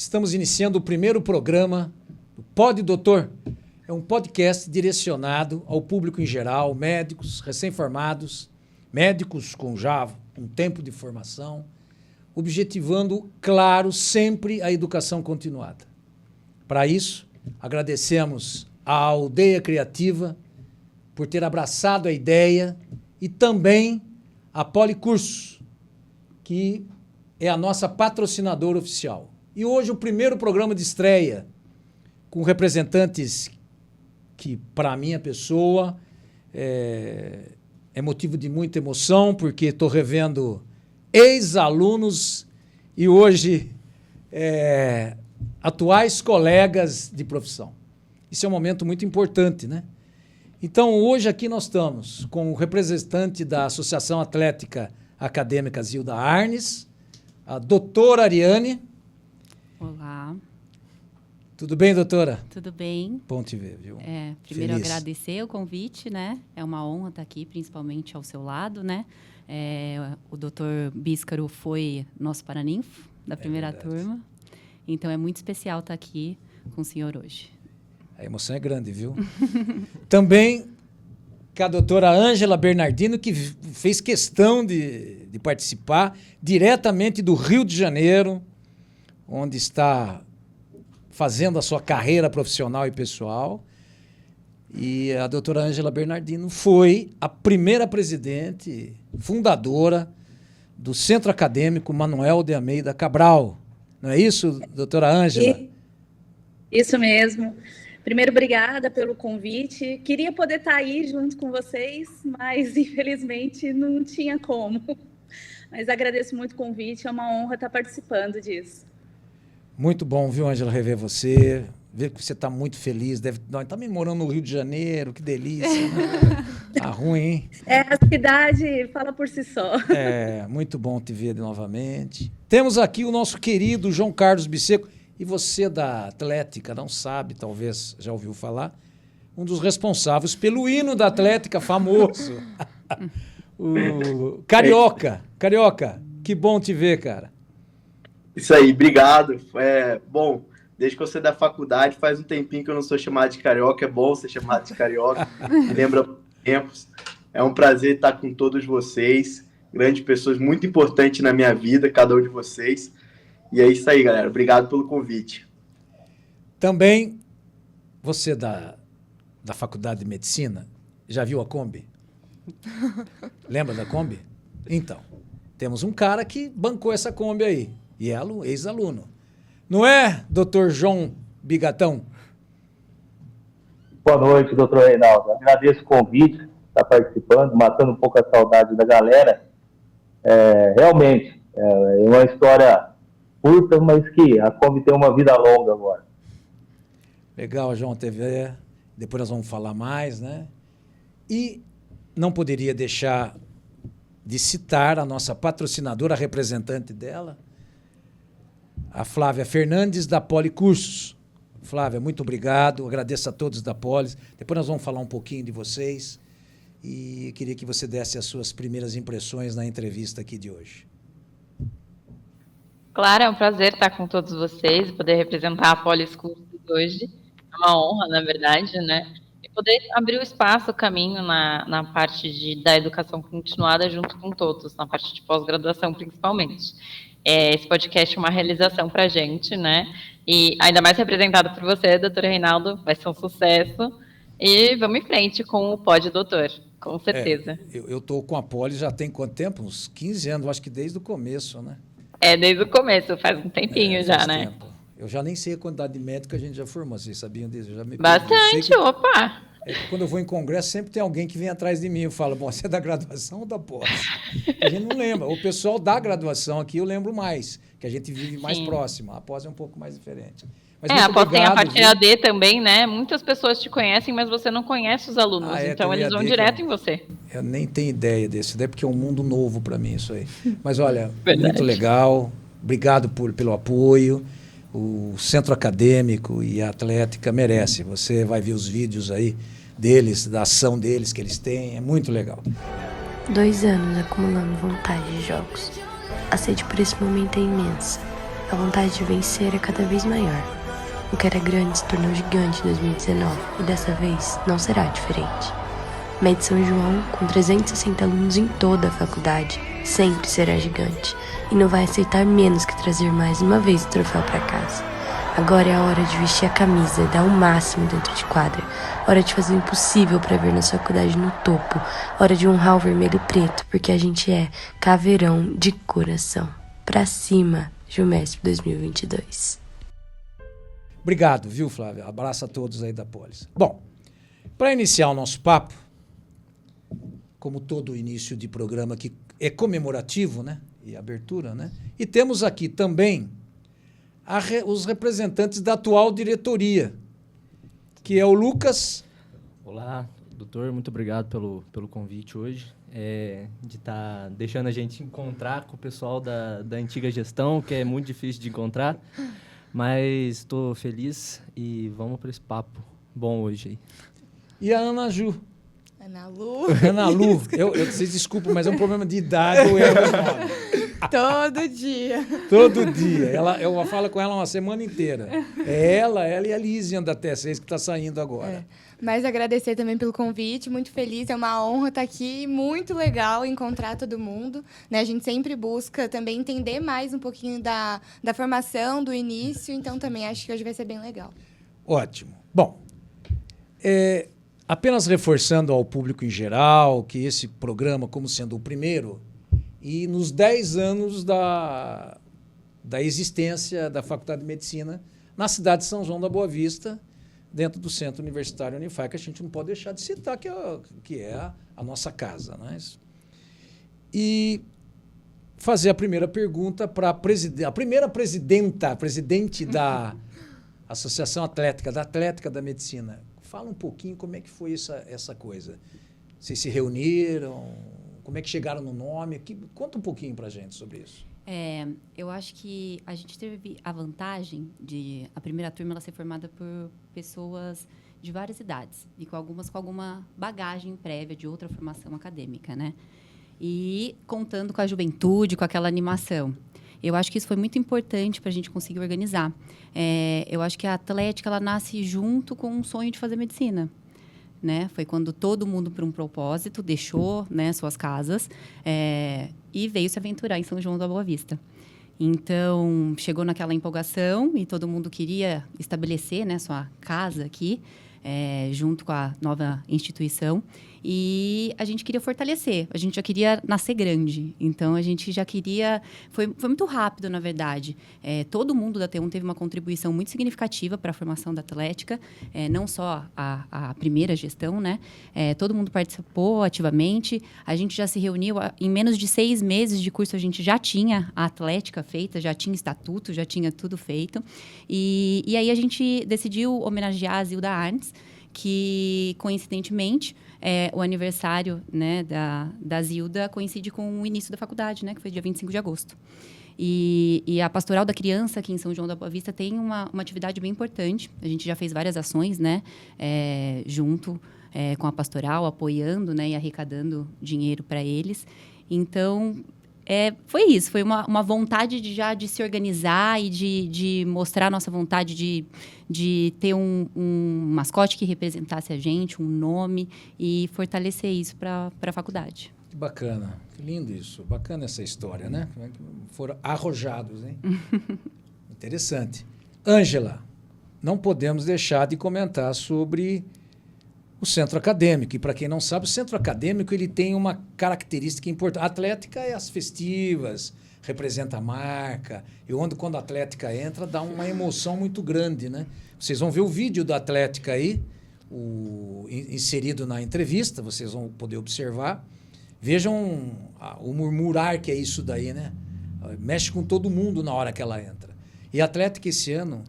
Estamos iniciando o primeiro programa do Pod Doutor. É um podcast direcionado ao público em geral, médicos recém-formados, médicos com já um tempo de formação, objetivando, claro, sempre a educação continuada. Para isso, agradecemos à Aldeia Criativa por ter abraçado a ideia e também a Policursos, que é a nossa patrocinadora oficial. E hoje o primeiro programa de estreia com representantes que, para a minha pessoa, é motivo de muita emoção, porque estou revendo ex-alunos e hoje atuais colegas de profissão. Isso é um momento muito importante, né? Então, hoje aqui nós estamos com o representante da Associação Atlética Acadêmica Zilda Arnes, a doutora Ariane. Olá. Tudo bem, doutora? Tudo bem. Bom te ver, viu? Primeiro agradecer o convite, né? É uma honra estar aqui, principalmente ao seu lado, né? O doutor Bíscaro foi nosso paraninfo da primeira turma. Então, é muito especial estar aqui com o senhor hoje. A emoção é grande, viu? Também com a doutora Ângela Bernardino, que fez questão de participar diretamente do Rio de Janeiro, onde está fazendo a sua carreira profissional e pessoal. E a doutora Ângela Bernardino foi a primeira presidente, fundadora do Centro Acadêmico Manuel de Almeida Cabral. Não é isso, doutora Ângela? Isso mesmo. Primeiro, obrigada pelo convite. Queria poder estar aí junto com vocês, mas infelizmente não tinha como. Mas agradeço muito o convite, é uma honra estar participando disso. Muito bom, viu, Ângela, rever você, ver que você está muito feliz. Nós estamos morando no Rio de Janeiro, que delícia. Né? Tá ruim, hein? A cidade fala por si só. Muito bom te ver novamente. Temos aqui o nosso querido João Carlos Biseco. E você da Atlética não sabe, talvez já ouviu falar, um dos responsáveis pelo hino da Atlética famoso. O Carioca. Carioca, que bom te ver, cara. Isso aí, obrigado. Bom, desde que eu saí da faculdade, faz um tempinho que eu não sou chamado de Carioca, é bom ser chamado de Carioca, me lembra tempos. É um prazer estar com todos vocês, grandes pessoas, muito importantes na minha vida, cada um de vocês. E é isso aí, galera. Obrigado pelo convite. Também, você da Faculdade de Medicina, já viu a Kombi? Lembra da Kombi? Então, temos um cara que bancou essa Kombi aí. E é ex-aluno. Não é, doutor João Bigatão? Boa noite, doutor Reinaldo. Agradeço o convite, estar participando, matando um pouco a saudade da galera. Realmente, é uma história curta, mas que a Kombi tem uma vida longa agora. Legal, João TV. Depois nós vamos falar mais, né? E não poderia deixar de citar a nossa patrocinadora, a representante dela, a Flávia Fernandes, da Policursos. Flávia, muito obrigado. Agradeço a todos da Polis. Depois nós vamos falar um pouquinho de vocês. E queria que você desse as suas primeiras impressões na entrevista aqui de hoje. Claro, é um prazer estar com todos vocês, poder representar a Policursos hoje. É uma honra, na verdade, né? E poder abrir o espaço, o caminho na parte da educação continuada junto com todos, na parte de pós-graduação, principalmente. Esse podcast é uma realização para a gente, né? E ainda mais representado por você, doutor Reinaldo, vai ser um sucesso. E vamos em frente com o Pod Doutor, com certeza. Eu estou com a Poli já tem quanto tempo? Uns 15 anos, acho que desde o começo, né? Desde o começo, faz um tempinho já, né? Tempo. Eu já nem sei a quantidade de médicos que a gente já formou, vocês sabiam disso? Bastante, opa! Quando eu vou em congresso, sempre tem alguém que vem atrás de mim e fala, bom, você é da graduação ou da pós? A gente não lembra. O pessoal da graduação aqui eu lembro mais, que a gente vive mais próximo. A pós é um pouco mais diferente. Mas a pós tem a parte AD também, né? Muitas pessoas te conhecem, mas você não conhece os alunos, então eles vão direto em você. Eu nem tenho ideia desse, porque é um mundo novo para mim isso aí. Mas olha, muito legal, obrigado pelo apoio. O Centro Acadêmico e a Atlética merece. Você vai ver os vídeos aí deles, da ação deles que eles têm, é muito legal. 2 anos acumulando vontade de jogos. A sede por esse momento é imensa. a vontade de vencer é cada vez maior. O que era grande se tornou gigante em 2019 e dessa vez não será diferente. MED São João, com 360 alunos em toda a faculdade, sempre será gigante e não vai aceitar menos que trazer mais uma vez o troféu para casa. Agora é a hora de vestir a camisa, dar o máximo dentro de quadra, hora de fazer o impossível para ver nossa faculdade no topo, hora de honrar o vermelho e preto, porque a gente é caveirão de coração. Pra cima, Jumesp 2022. Obrigado, viu, Flávia? Abraço a todos aí da Polis. Bom, para iniciar o nosso papo, como todo início de programa que é comemorativo, né? E abertura, né? E temos aqui também os representantes da atual diretoria, que é o Lucas. Olá, doutor, muito obrigado pelo convite hoje, de estar deixando a gente encontrar com o pessoal da antiga gestão, que é muito difícil de encontrar, mas estou feliz e vamos para esse papo bom hoje aí. E a Ana Ju. Ana Lu. Ana Lu, vocês desculpam, mas é um problema de idade ou erro de nome. Todo dia. Todo dia. Eu falo com ela uma semana inteira. É ela e a Lísia da T6 que está saindo agora. Mas agradecer também pelo convite, muito feliz, é uma honra estar aqui, muito legal encontrar todo mundo, né? A gente sempre busca também entender mais um pouquinho da formação, do início, então também acho que hoje vai ser bem legal. Ótimo. Bom, apenas reforçando ao público em geral que esse programa, como sendo o primeiro, e nos 10 anos da existência da Faculdade de Medicina na cidade de São João da Boa Vista, dentro do Centro Universitário Unify, que a gente não pode deixar de citar, que é a nossa casa. Né? E fazer a primeira pergunta para a primeira presidente da Associação Atlética da Medicina. Fala um pouquinho como é que foi essa coisa. Vocês se reuniram? Como é que chegaram no nome? Conta um pouquinho para a gente sobre isso. Eu acho que a gente teve a vantagem de a primeira turma ela ser formada por pessoas de várias idades e com alguma bagagem prévia de outra formação acadêmica, né? E contando com a juventude, com aquela animação. Eu acho que isso foi muito importante para a gente conseguir organizar. Eu acho que a Atlética ela nasce junto com um sonho de fazer medicina. Né? Foi quando todo mundo, por um propósito, deixou, né, suas casas e veio se aventurar em São João da Boa Vista. Então, chegou naquela empolgação e todo mundo queria estabelecer, né, sua casa aqui, junto com a nova instituição. E a gente queria fortalecer, a gente já queria nascer grande. Então, a gente já queria... Foi muito rápido, na verdade. Todo mundo da T1 teve uma contribuição muito significativa para a formação da Atlética, não só a primeira gestão, né? Todo mundo participou ativamente. A gente já se reuniu, em menos de 6 meses de curso, a gente já tinha a Atlética feita, já tinha estatuto, já tinha tudo feito. E aí a gente decidiu homenagear a Zilda Arnes, que, coincidentemente, o aniversário, né, da Zilda coincide com o início da faculdade, né, que foi dia 25 de agosto. E a Pastoral da Criança, aqui em São João da Boa Vista, tem uma atividade bem importante. A gente já fez várias ações, né, junto com a Pastoral, apoiando, né, e arrecadando dinheiro para eles. Então... foi isso, foi uma vontade de se organizar e de mostrar a nossa vontade de ter um mascote que representasse a gente, um nome, e fortalecer isso para a faculdade. Que bacana, que lindo isso, bacana essa história, né? Foram arrojados, hein? Interessante. Ângela, não podemos deixar de comentar sobre o centro acadêmico. E, para quem não sabe, o centro acadêmico ele tem uma característica importante. A Atlética é as festivas, representa a marca. E quando a Atlética entra, dá uma emoção muito grande, né? Vocês vão ver o vídeo da Atlética aí, inserido na entrevista, vocês vão poder observar. Vejam o murmurar que é isso daí, né? Mexe com todo mundo na hora que ela entra. E a Atlética, esse ano,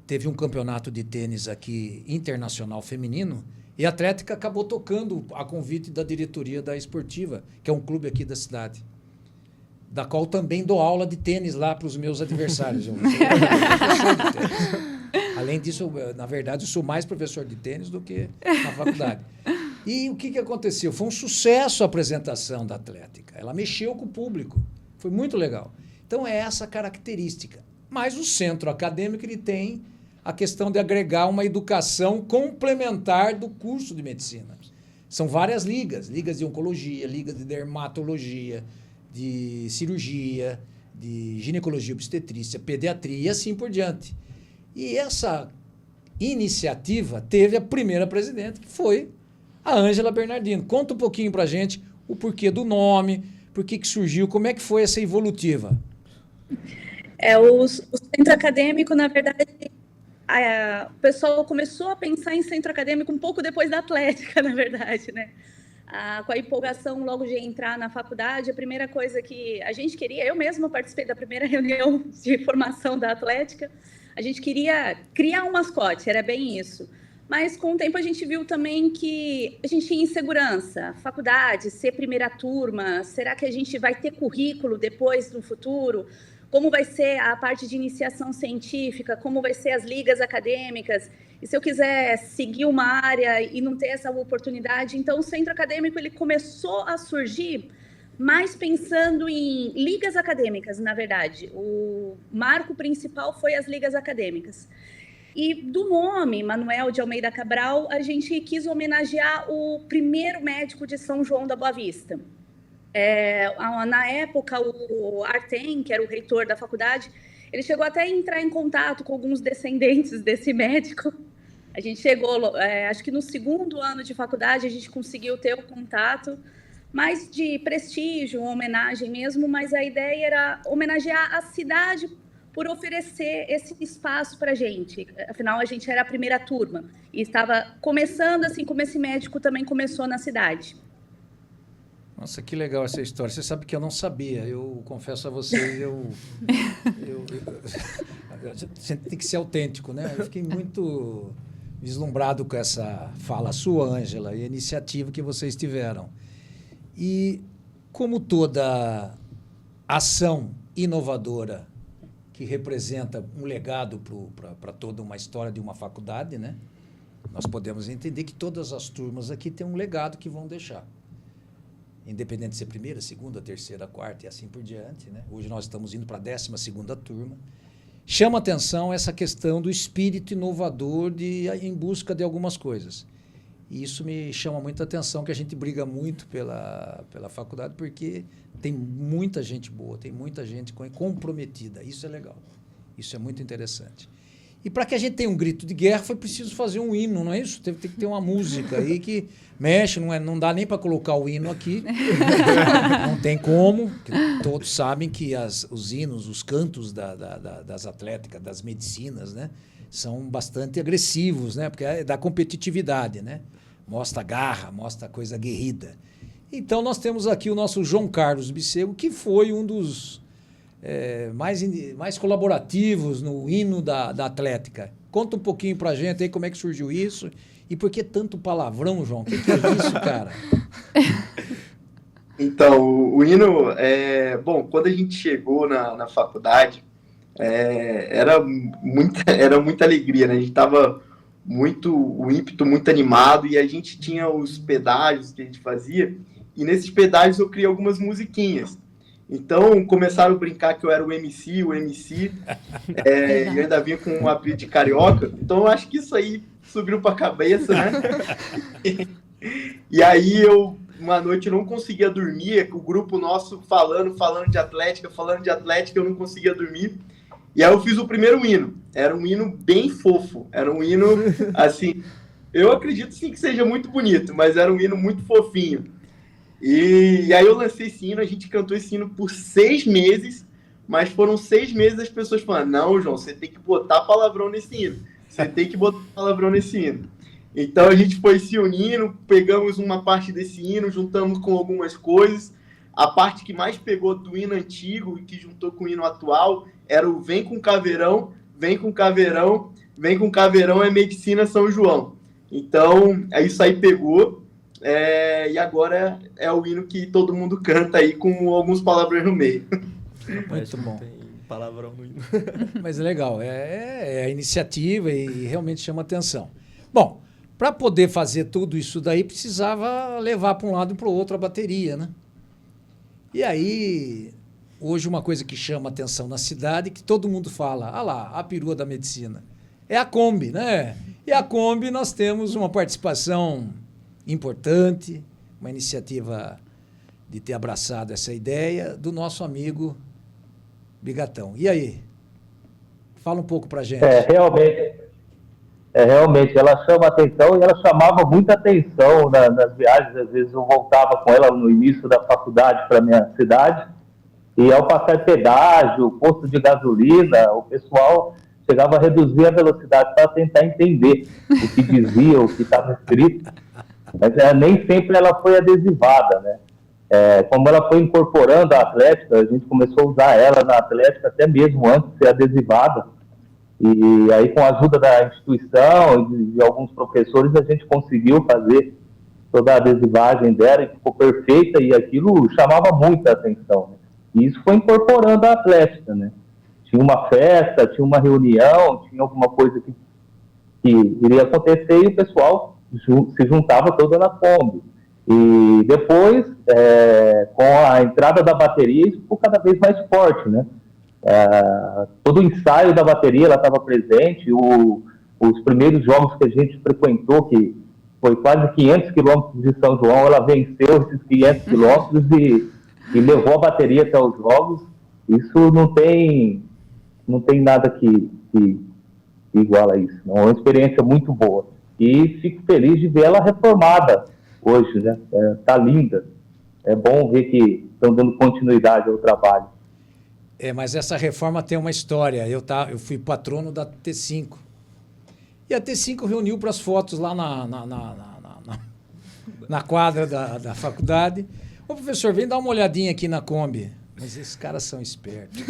teve um campeonato de tênis aqui internacional feminino. E a Atlética acabou tocando a convite da diretoria da Esportiva, que é um clube aqui da cidade, da qual também dou aula de tênis lá para os meus adversários. Eu sou professor de tênis. Além disso, na verdade, eu sou mais professor de tênis do que na faculdade. E o que aconteceu? Foi um sucesso a apresentação da Atlética. Ela mexeu com o público. Foi muito legal. Então, é essa característica. Mas o centro acadêmico ele tem a questão de agregar uma educação complementar do curso de medicina. São várias ligas de oncologia, ligas de dermatologia, de cirurgia, de ginecologia, obstetrícia, pediatria e assim por diante. E essa iniciativa teve a primeira presidente, que foi a Ângela Bernardino. Conta um pouquinho para a gente o porquê do nome, por que surgiu, como é que foi essa evolutiva? O centro acadêmico, na verdade, o pessoal começou a pensar em centro acadêmico um pouco depois da Atlética, na verdade, né? Com a empolgação logo de entrar na faculdade, a primeira coisa que a gente queria, eu mesma participei da primeira reunião de formação da Atlética, a gente queria criar um mascote, era bem isso. Mas com o tempo a gente viu também que a gente tinha insegurança, faculdade, ser primeira turma, será que a gente vai ter currículo depois no futuro? Como vai ser a parte de iniciação científica, como vai ser as ligas acadêmicas, e se eu quiser seguir uma área e não ter essa oportunidade. Então, o centro acadêmico ele começou a surgir mais pensando em ligas acadêmicas, na verdade. O marco principal foi as ligas acadêmicas. E do nome, Manuel de Almeida Cabral, a gente quis homenagear o primeiro médico de São João da Boa Vista. Na época, o Artem, que era o reitor da faculdade, ele chegou até a entrar em contato com alguns descendentes desse médico. A gente chegou, acho que no segundo ano de faculdade, a gente conseguiu ter o contato, mais de prestígio, uma homenagem mesmo, mas a ideia era homenagear a cidade por oferecer esse espaço para a gente. Afinal, a gente era a primeira turma e estava começando assim como esse médico também começou na cidade. Nossa, que legal essa história. Você sabe que eu não sabia. Eu confesso a vocês, você tem que ser autêntico, né? Eu fiquei muito vislumbrado com essa fala sua, Ângela, e a iniciativa que vocês tiveram. E como toda ação inovadora que representa um legado para toda uma história de uma faculdade, né? Nós podemos entender que todas as turmas aqui têm um legado que vão deixar. Independente de ser primeira, segunda, terceira, quarta e assim por diante, né? Hoje nós estamos indo para a 12ª turma. Chama atenção essa questão do espírito inovador em busca de algumas coisas. E isso me chama muita atenção, que a gente briga muito pela faculdade, porque tem muita gente boa, tem muita gente comprometida. Isso é legal. Isso é muito interessante. E para que a gente tenha um grito de guerra, foi preciso fazer um hino, não é isso? Tem que ter uma música aí que mexe, não dá nem para colocar o hino aqui. Não tem como. Todos sabem que os hinos, os cantos das atléticas, das medicinas, né, são bastante agressivos, né, porque é da competitividade, né? Mostra garra, mostra coisa aguerrida. Então, nós temos aqui o nosso João Carlos Bissego, que foi um dos mais colaborativos no hino da Atlética. Conta um pouquinho pra gente aí como é que surgiu isso e por que tanto palavrão, João? O que é isso, cara? Então, o hino, quando a gente chegou na faculdade, era muita alegria, né? A gente tava o ímpeto muito animado e a gente tinha os pedágios que a gente fazia e nesses pedágios eu criei algumas musiquinhas. Então, começaram a brincar que eu era o MC, e eu ainda vinha com um apelido de carioca. Então, eu acho que isso aí subiu para a cabeça, né? E aí, uma noite, eu não conseguia dormir. O grupo nosso falando de Atlética, eu não conseguia dormir. E aí, eu fiz o primeiro hino. Era um hino bem fofo. Era um hino, assim... Eu acredito, sim, que seja muito bonito, mas era um hino muito fofinho. E aí eu lancei esse hino, a gente cantou esse hino por 6 meses, mas foram 6 meses as pessoas falando, não, João, você tem que botar palavrão nesse hino, Então a gente foi se unindo, pegamos uma parte desse hino, juntamos com algumas coisas, a parte que mais pegou do hino antigo e que juntou com o hino atual era o Vem com Caveirão, Vem com Caveirão, Vem com Caveirão é Medicina São João. Então, isso aí pegou. E agora é o hino que todo mundo canta aí com alguns palavrões no meio. Muito bom. Tem palavrão no hino. Mas é legal, é a iniciativa e realmente chama atenção. Bom, para poder fazer tudo isso daí, precisava levar para um lado e para o outro a bateria, né? E aí, hoje uma coisa que chama atenção na cidade, que todo mundo fala, ah lá, a perua da medicina. É a Kombi, né? E a Kombi nós temos uma participação importante, uma iniciativa de ter abraçado essa ideia do nosso amigo Bigatão. E aí? Fala um pouco pra gente. Realmente, ela chama atenção e ela chamava muita atenção nas viagens. Às vezes eu voltava com ela no início da faculdade para minha cidade e ao passar pedágio, posto de gasolina, o pessoal chegava a reduzir a velocidade para tentar entender o que dizia, o que estava escrito. Mas nem sempre ela foi adesivada, né? Como ela foi incorporando a Atlética, a gente começou a usar ela na Atlética até mesmo antes de ser adesivada. E aí, com a ajuda da instituição e de alguns professores, a gente conseguiu fazer toda a adesivagem dela e ficou perfeita, e aquilo chamava muita atenção, né? E isso foi incorporando a Atlética, né? Tinha uma festa, tinha uma reunião, tinha alguma coisa que iria acontecer e o pessoal se juntava toda na Kombi. E depois, com a entrada da bateria, isso ficou cada vez mais forte, né? Todo o ensaio da bateria ela estava presente, os primeiros jogos que a gente frequentou, que foi quase 500 quilômetros de São João, ela venceu esses 500 quilômetros e levou a bateria até os jogos. Isso não tem nada que iguala a isso, não. É uma experiência muito boa e fico feliz de ver ela reformada hoje, né? Tá linda, é bom ver que estão dando continuidade ao trabalho. Mas essa reforma tem uma história. Eu fui patrono da T5. E a T5 reuniu para as fotos lá na quadra da faculdade. Ô, professor, vem dar uma olhadinha aqui na Kombi. Mas esses caras são espertos.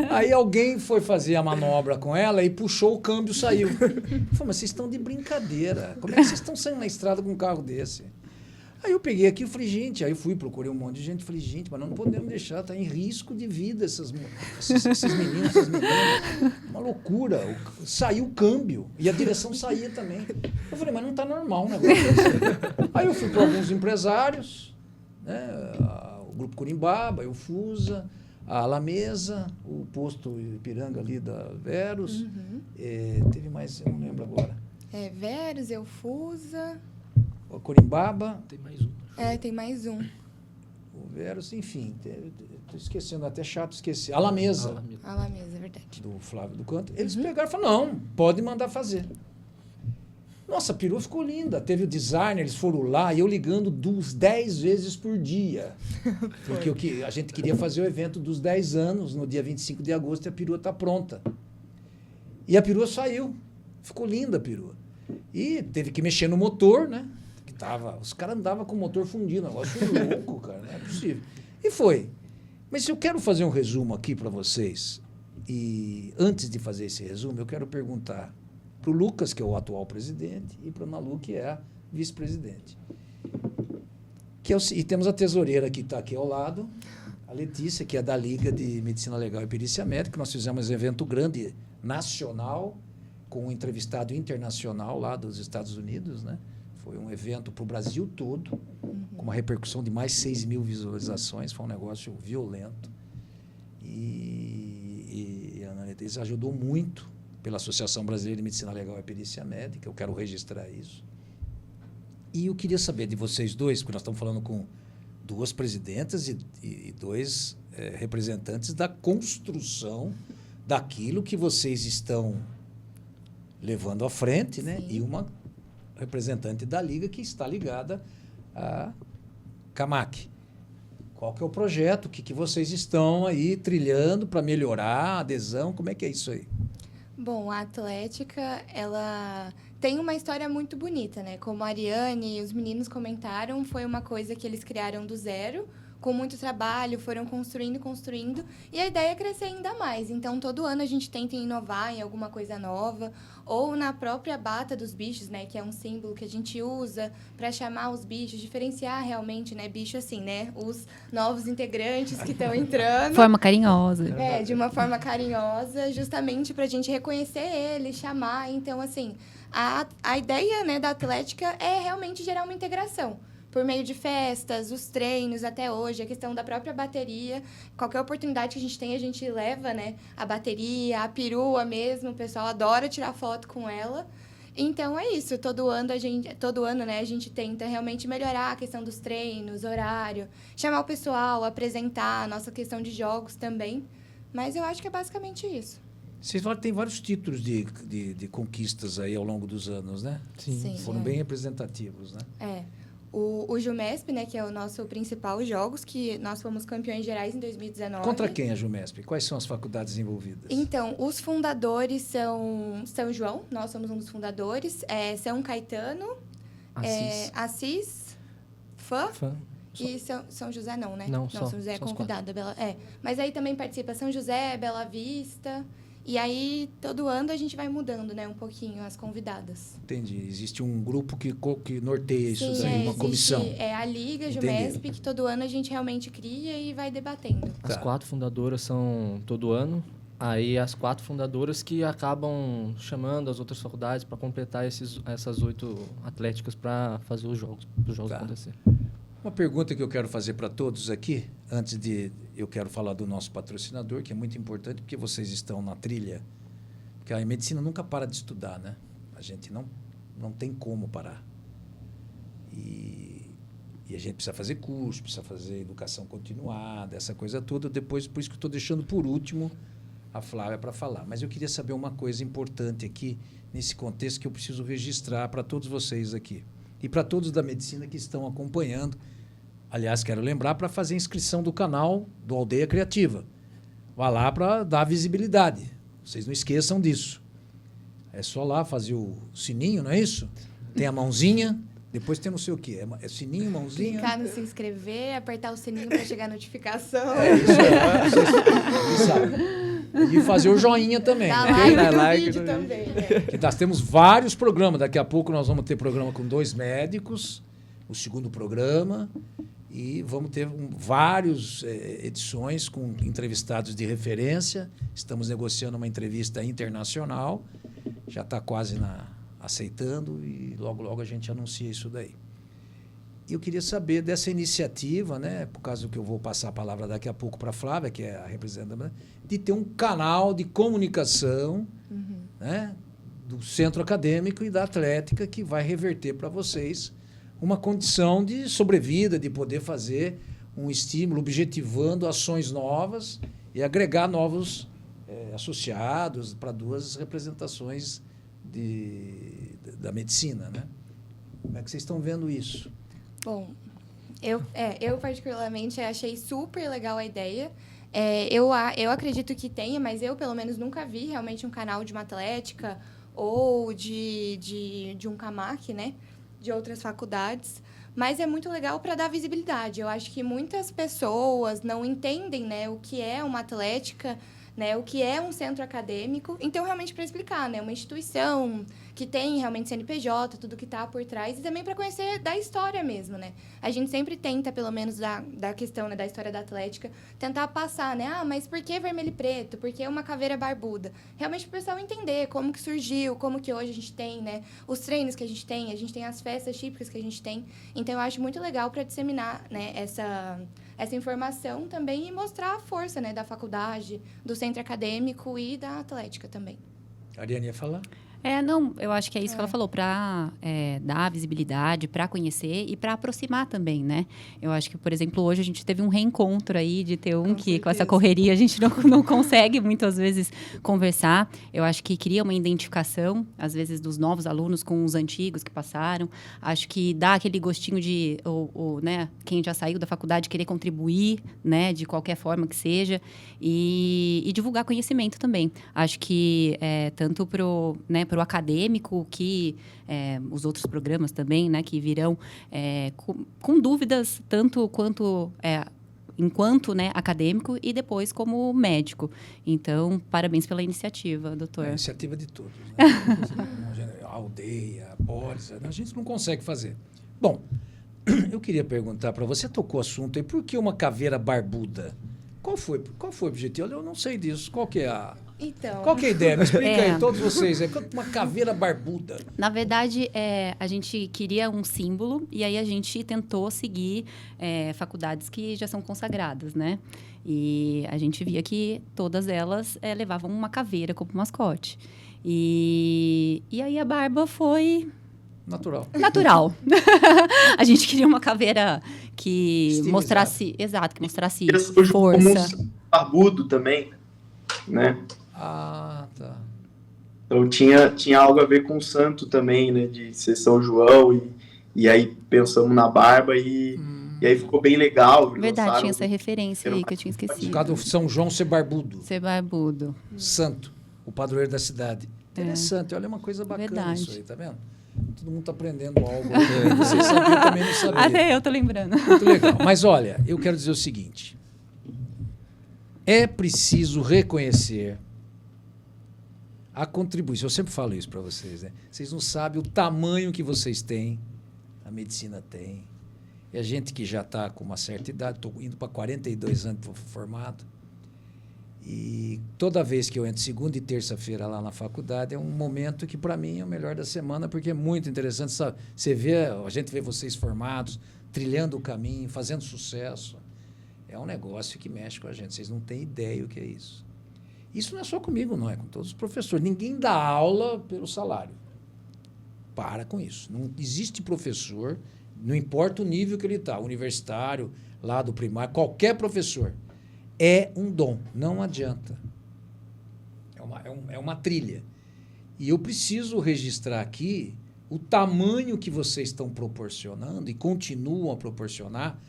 Aí alguém foi fazer a manobra com ela e puxou o câmbio e saiu. Eu falei, mas vocês estão de brincadeira. Como é que vocês estão saindo na estrada com um carro desse? Aí eu peguei aqui e falei, gente, aí eu procurei um monte de gente, falei, gente, mas não podemos deixar, tá em risco de vida esses meninos, essas meninas. Uma loucura. Saiu o câmbio e a direção saía também. Eu falei, mas não tá normal o negócio. Aí eu fui para alguns empresários, né, o Grupo Corimbaba, o Fusa, a Alamesa, o posto Ipiranga ali da Verus. Teve mais, eu não lembro agora. Verus, Eufusa... O Corimbaba. Tem mais um. Tem mais um. O Verus, enfim. Estou esquecendo, até chato esquecer. Alamesa, é verdade. Do Flávio do Canto. Eles pegaram e falaram, não, pode mandar fazer. Nossa, a perua ficou linda. Teve o designer, eles foram lá e eu ligando 10 vezes por dia. Porque a gente queria fazer o evento dos 10 anos, no dia 25 de agosto, e a perua está pronta. E a perua saiu. Ficou linda a perua. E teve que mexer no motor, né? Os caras andavam com o motor fundido, negócio louco, cara, não é possível. E foi. Mas eu quero fazer um resumo aqui para vocês. E antes de fazer esse resumo, eu quero perguntar para o Lucas, que é o atual presidente, e para a Ana Lu, que é a vice-presidente. E temos a tesoureira que está aqui ao lado, a Letícia, que é da Liga de Medicina Legal e Perícia Médica. Nós fizemos um evento grande, nacional, com um entrevistado internacional lá dos Estados Unidos, né? Foi um evento para o Brasil todo, com uma repercussão de mais 6 mil visualizações. Foi um negócio violento. E a Ana Letícia ajudou muito pela Associação Brasileira de Medicina Legal e Perícia Médica. Eu quero registrar isso. E eu queria saber de vocês dois, porque nós estamos falando com 2 presidentas e 2 representantes da construção daquilo que vocês estão levando à frente, né? E uma representante da Liga que está ligada à CAMAC. Qual que é o projeto? O que vocês estão aí trilhando para melhorar a adesão? Como é que é isso aí? Bom, a Atlética, ela tem uma história muito bonita, né? Como a Ariane e os meninos comentaram, foi uma coisa que eles criaram do zero, com muito trabalho, foram construindo, e a ideia é crescer ainda mais. Então, todo ano a gente tenta inovar em alguma coisa nova, ou na própria bata dos bichos, né, que é um símbolo que a gente usa para chamar os bichos, diferenciar realmente, né, bicho assim, né, os novos integrantes que estão entrando. Forma carinhosa. De uma forma carinhosa, justamente para a gente reconhecer eles, chamar. Então, assim, a ideia, né, da Atlética é realmente gerar uma integração. por meio de festas, os treinos até hoje, a questão da própria bateria. Qualquer oportunidade que a gente tem, a gente leva, né? A bateria, a perua mesmo, o pessoal adora tirar foto com ela. Então, é isso. Todo ano, né, a gente tenta realmente melhorar a questão dos treinos, horário, chamar o pessoal, apresentar a nossa questão de jogos também. Mas eu acho que é basicamente isso. Vocês têm vários títulos de conquistas aí ao longo dos anos, né? Sim. Foram bem representativos, né? É. O Jumesp, né, que é o nosso principal jogos, que nós fomos campeões gerais em 2019. Contra quem a Jumesp? Quais são as faculdades envolvidas? Então, os fundadores são São João, nós somos um dos fundadores, São Caetano, Assis, Fã. E São José não, né? Não, São José é convidada. Mas aí também participa São José, Bela Vista. E aí, todo ano a gente vai mudando, né, um pouquinho as convidadas. Entendi. Existe um grupo que norteia isso Sim, daí, uma comissão. É a Liga Jumesp, que todo ano a gente realmente cria e vai debatendo. As 4 fundadoras são todo ano. Aí as 4 fundadoras que acabam chamando as outras faculdades para completar essas 8 atléticas para fazer os jogos acontecer. Uma pergunta que eu quero fazer para todos aqui, eu quero falar do nosso patrocinador, que é muito importante, porque vocês estão na trilha, porque a medicina nunca para de estudar, né? A gente não tem como parar. E a gente precisa fazer curso, precisa fazer educação continuada, essa coisa toda. Depois, por isso que eu estou deixando por último a Flávia para falar. Mas eu queria saber uma coisa importante aqui, nesse contexto, que eu preciso registrar para todos vocês aqui. E para todos da medicina que estão acompanhando. Aliás, quero lembrar para fazer inscrição do canal do Aldeia Criativa. Vá lá para dar visibilidade. Vocês não esqueçam disso. É só lá fazer o sininho, não é isso? Tem a mãozinha, depois tem não sei o quê. É sininho, mãozinha. Clicar no se inscrever, apertar o sininho para chegar a notificação. Vocês sabem. E fazer o joinha também. Dá like no vídeo também. Que nós temos vários programas. Daqui a pouco nós vamos ter programa com 2 médicos, o segundo programa, e vamos ter várias edições com entrevistados de referência. Estamos negociando uma entrevista internacional, já está quase aceitando, e logo a gente anuncia isso daí. E eu queria saber dessa iniciativa, né, por causa que eu vou passar a palavra daqui a pouco para a Flávia, que é a representante, de ter um canal de comunicação, né, do centro acadêmico e da atlética, que vai reverter para vocês uma condição de sobrevida, de poder fazer um estímulo, objetivando ações novas e agregar novos associados para 2 representações da medicina, né? Como é que vocês estão vendo isso? Bom, eu particularmente achei super legal a ideia. Eu acredito que tenha, mas eu pelo menos nunca vi realmente um canal de uma atlética ou de um CAMAC, né? De outras faculdades. Mas é muito legal para dar visibilidade. Eu acho que muitas pessoas não entendem, né, o que é uma atlética, né, o que é um centro acadêmico. Então, realmente, para explicar, né, uma instituição que tem realmente CNPJ, tudo que está por trás, e também para conhecer da história mesmo, né? A gente sempre tenta, pelo menos da questão, né, da história da atlética, tentar passar, né? Mas por que vermelho e preto? Por que uma caveira barbuda? Realmente para o pessoal entender como que surgiu, como que hoje a gente tem, né, os treinos que a gente tem as festas típicas que a gente tem. Então, eu acho muito legal para disseminar, né, essa informação também e mostrar a força, né, da faculdade, do centro acadêmico e da atlética também. A Ariane ia falar? Não, eu acho que é isso que ela falou, para dar visibilidade, para conhecer e para aproximar também, né? Eu acho que, por exemplo, hoje a gente teve um reencontro aí de ter com essa correria a gente não consegue muitas vezes conversar. Eu acho que cria uma identificação, às vezes, dos novos alunos com os antigos que passaram. Acho que dá aquele gostinho de, né, quem já saiu da faculdade querer contribuir, né, de qualquer forma que seja, e divulgar conhecimento também. Acho que tanto pro acadêmico, que os outros programas também, né, que virão com dúvidas, tanto quanto enquanto, né, acadêmico e depois como médico. Então, parabéns pela iniciativa, doutor. A iniciativa de todos, né? A aldeia, a polis, a gente não consegue fazer. Bom, eu queria perguntar para você, tocou o assunto aí, por que uma caveira barbuda? Qual foi o objetivo? Eu não sei disso. Qual que é Então, Qual que é a ideia? Me explica aí, todos vocês. É uma caveira barbuda. Na verdade, a gente queria um símbolo e aí a gente tentou seguir faculdades que já são consagradas, né? E a gente via que todas elas levavam uma caveira como mascote. E aí a barba foi... Natural. A gente queria uma caveira que mostrasse... Exato, que mostrasse força. Como um barbudo também, né? Ah, tá. Então tinha algo a ver com o santo também, né? De ser São João e aí pensamos na barba e aí ficou bem legal. Verdade, tinha essa referência aí que eu tinha esquecido. Por causa do São João ser barbudo. Ser barbudo. Santo, o padroeiro da cidade. Interessante, olha uma coisa bacana isso aí, tá vendo? Todo mundo está aprendendo algo. Vocês sabiam, eu também não sabia. Até eu tô lembrando. Muito legal. Mas olha, eu quero dizer o seguinte. É preciso reconhecer a contribuição. Eu sempre falo isso para vocês, né? Vocês não sabem o tamanho que vocês têm, a medicina tem. E a gente que já está com uma certa idade, estou indo para 42 anos formado, e toda vez que eu entro segunda e terça-feira lá na faculdade, é um momento que para mim é o melhor da semana, porque é muito interessante, sabe? A gente vê vocês formados, trilhando o caminho, fazendo sucesso. É um negócio que mexe com a gente. Vocês não têm ideia o que é isso. Isso não é só comigo, não. É com todos os professores. Ninguém dá aula pelo salário. Para com isso. Não existe professor, não importa o nível que ele está, universitário, lá do primário, qualquer professor. É um dom. Não adianta. É uma trilha. E eu preciso registrar aqui o tamanho que vocês estão proporcionando e continuam a proporcionar.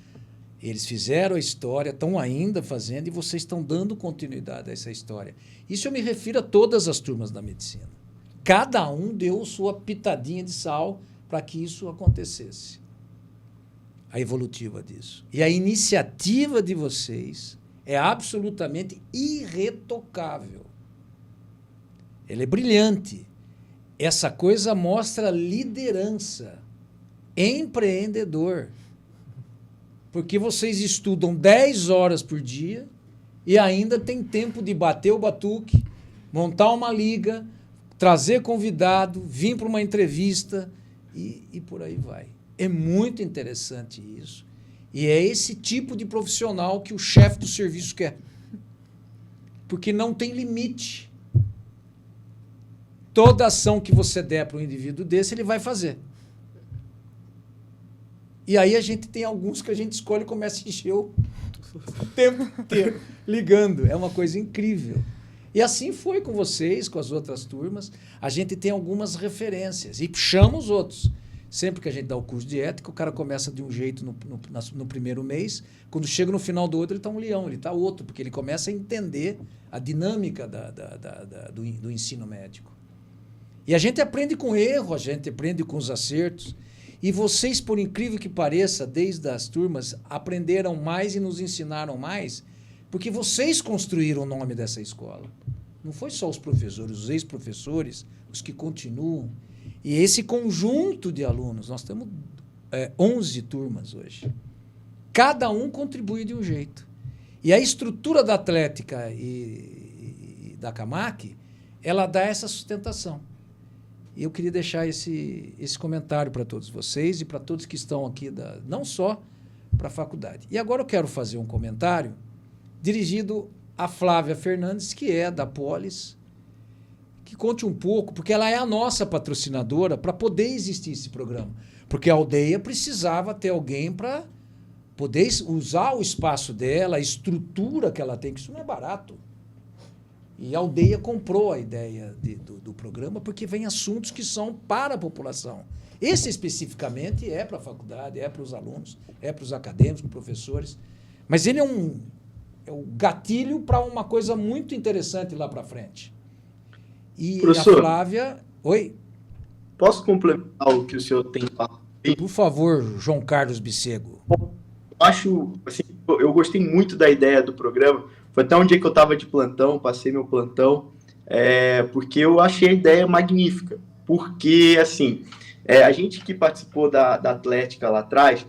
Eles fizeram a história, estão ainda fazendo e vocês estão dando continuidade a essa história. Isso eu me refiro a todas as turmas da medicina. Cada um deu sua pitadinha de sal para que isso acontecesse. A evolutiva disso. E a iniciativa de vocês é absolutamente irretocável. Ela é brilhante. Essa coisa mostra liderança, empreendedor. Porque vocês estudam 10 horas por dia e ainda tem tempo de bater o batuque, montar uma liga, trazer convidado, vir para uma entrevista e por aí vai. É muito interessante isso. E é esse tipo de profissional que o chefe do serviço quer. Porque não tem limite. Toda ação que você der para um indivíduo desse, ele vai fazer. E aí a gente tem alguns que a gente escolhe e começa a encher o tempo inteiro ligando. É uma coisa incrível. E assim foi com vocês, com as outras turmas. A gente tem algumas referências e chama os outros. Sempre que a gente dá o curso de ética, o cara começa de um jeito no primeiro mês. Quando chega no final do outro, ele está um leão, ele está outro, porque ele começa a entender a dinâmica do ensino médico. E a gente aprende com erro, a gente aprende com os acertos. E vocês, por incrível que pareça, desde as turmas, aprenderam mais e nos ensinaram mais, porque vocês construíram o nome dessa escola. Não foi só os professores, os ex-professores, os que continuam. E esse conjunto de alunos, nós temos 11 turmas hoje. Cada um contribui de um jeito. E a estrutura da Atlética e da Camac, ela dá essa sustentação. E eu queria deixar esse comentário para todos vocês e para todos que estão aqui, não só para a faculdade. E agora eu quero fazer um comentário dirigido a Flávia Fernandes, que é da Polis, que conte um pouco, porque ela é a nossa patrocinadora para poder existir esse programa. Porque a aldeia precisava ter alguém para poder usar o espaço dela, a estrutura que ela tem, que isso não é barato. E a aldeia comprou a ideia do programa porque vem assuntos que são para a população. Esse especificamente é para a faculdade, é para os alunos, é para os acadêmicos, professores. Mas ele é um gatilho para uma coisa muito interessante lá para frente. E professor, a Flávia... Oi? Posso complementar o que o senhor tem falado? Por favor, João Carlos Bicego. Eu gostei muito da ideia do programa. Foi até um dia que eu estava de plantão, passei meu plantão, porque eu achei a ideia magnífica. Porque, assim, a gente que participou da Atlética lá atrás,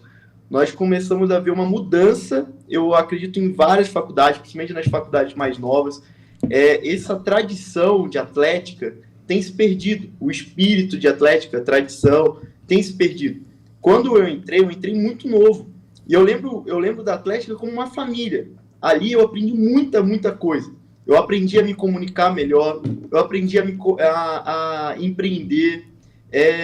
nós começamos a ver uma mudança, eu acredito, em várias faculdades, principalmente nas faculdades mais novas, essa tradição de atlética tem se perdido. O espírito de atlética, a tradição, tem se perdido. Quando eu entrei muito novo. E eu lembro da atlética como uma família. Ali eu aprendi muita coisa. Eu aprendi a me comunicar melhor, eu aprendi a empreender,